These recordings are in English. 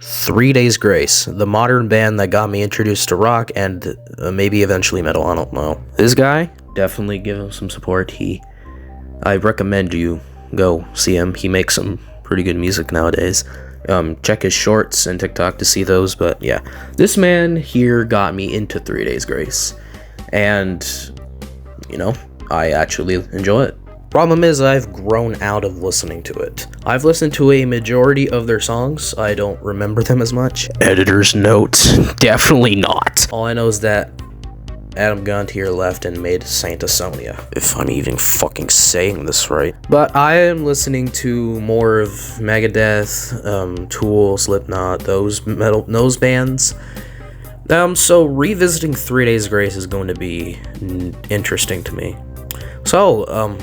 3 Days Grace, the modern band that got me introduced to rock and maybe eventually metal, I don't know. This guy, definitely give him some support. I recommend you go see him. He makes some pretty good music nowadays. Check his shorts and TikTok to see those, but yeah. This man here got me into 3 Days Grace, and, you know, I actually enjoy it. Problem is, I've grown out of listening to it. I've listened to a majority of their songs. I don't remember them as much. Editor's notes, definitely not. All I know is that Adam Gontier left and made Santa Sonia, if I'm even fucking saying this right. But I am listening to more of Megadeth, Tool, Slipknot, those bands. So revisiting 3 Days Grace is going to be interesting to me. So,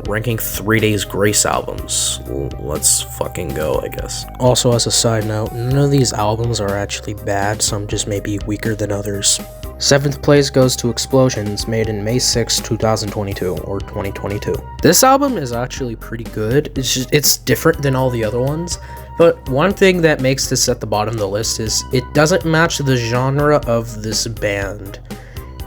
ranking 3 Days Grace albums. Let's fucking go, I guess. Also, as a side note, none of these albums are actually bad. Some just may be weaker than others. 7th place goes to Explosions, made in May 6, 2022, or 2022. This album is actually pretty good. It's different than all the other ones, but one thing that makes this at the bottom of the list is it doesn't match the genre of this band.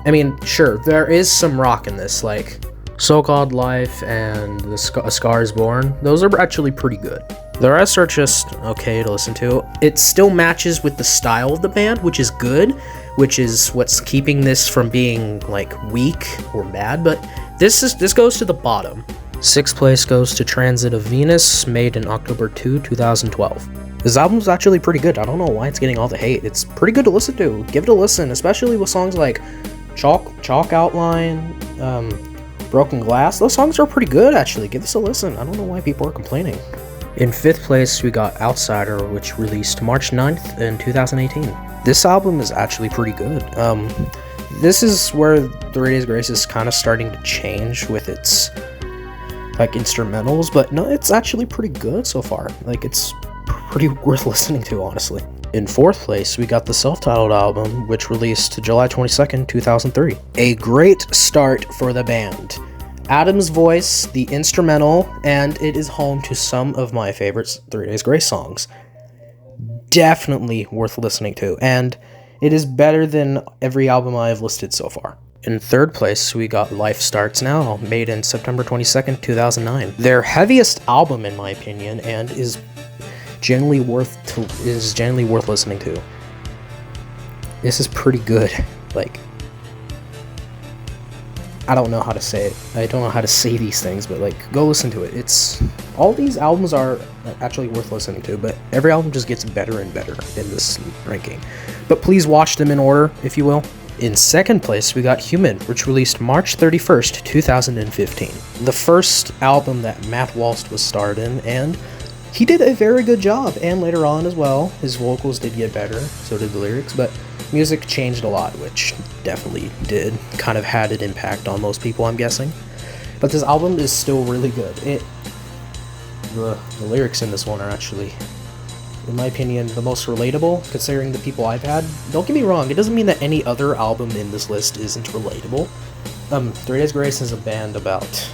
I mean, sure, there is some rock in this, like So-Called Life and A Scar Is Born. Those are actually pretty good. The rest are just okay to listen to. It still matches with the style of the band, which is good, which is what's keeping this from being like weak or bad, but this goes to the bottom. 6th place goes to Transit of Venus, made in October 2, 2012. This album's actually pretty good. I don't know why it's getting all the hate. It's pretty good to listen to. Give it a listen, especially with songs like Chalk Outline, Broken Glass. Those songs are pretty good, actually. Give this a listen. I don't know why people are complaining. In 5th place, we got Outsider, which released March 9th in 2018. This album is actually pretty good. This is where 3 Days Grace is kind of starting to change with its like instrumentals, but no, it's actually pretty good so far. Like, it's pretty worth listening to, honestly. In 4th place, we got the self-titled album, which released July 22nd, 2003. A great start for the band. Adam's voice, the instrumental, and it is home to some of my favorite 3 Days Grace songs. Definitely worth listening to, and it is better than every album I have listed so far. In 3rd place, we got Life Starts Now, made in September 22nd, 2009. Their heaviest album, in my opinion, and is genuinely worth listening to. This is pretty good. Like, I don't know how to say it. I don't know how to say these things, but like, go listen to it. All these albums are actually worth listening to, but every album just gets better and better in this ranking. But please watch them in order, if you will. In 2nd place, we got Human, which released March 31st, 2015. The first album that Matt Walst was starred in, and he did a very good job, and later on as well. His vocals did get better, so did the lyrics, but music changed a lot, which definitely did kind of had an impact on most people, I'm guessing. But this album is still really good. The lyrics in this one are actually, in my opinion, the most relatable, considering the people I've had. Don't get me wrong, it doesn't mean that any other album in this list isn't relatable. 3 Days Grace is a band about,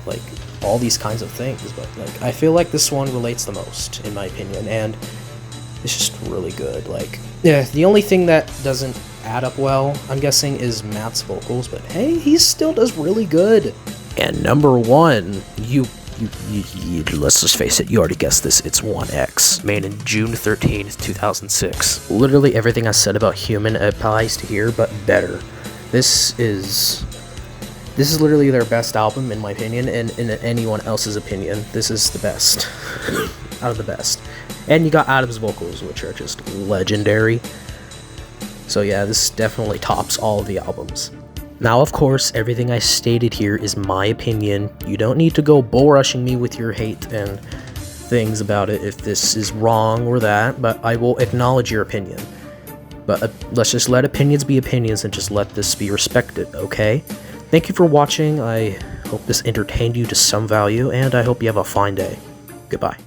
like, all these kinds of things, but, like, I feel like this one relates the most, in my opinion, and it's just really good. Like, yeah, the only thing that doesn't add up well, I'm guessing, is Matt's vocals, but hey, he still does really good. And number 1, let's just face it, you already guessed this, it's 1X, made in June 13th, 2006. Literally everything I said about Human applies to here, but better. This is literally their best album, in my opinion, and in anyone else's opinion, this is the best. Out of the best. And you got Adam's vocals, which are just legendary. So yeah, this definitely tops all of the albums. Now, of course, everything I stated here is my opinion. You don't need to go bull rushing me with your hate and things about it if this is wrong or that, but I will acknowledge your opinion. But let's just let opinions be opinions and just let this be respected, okay? Thank you for watching. I hope this entertained you to some value, and I hope you have a fine day. Goodbye.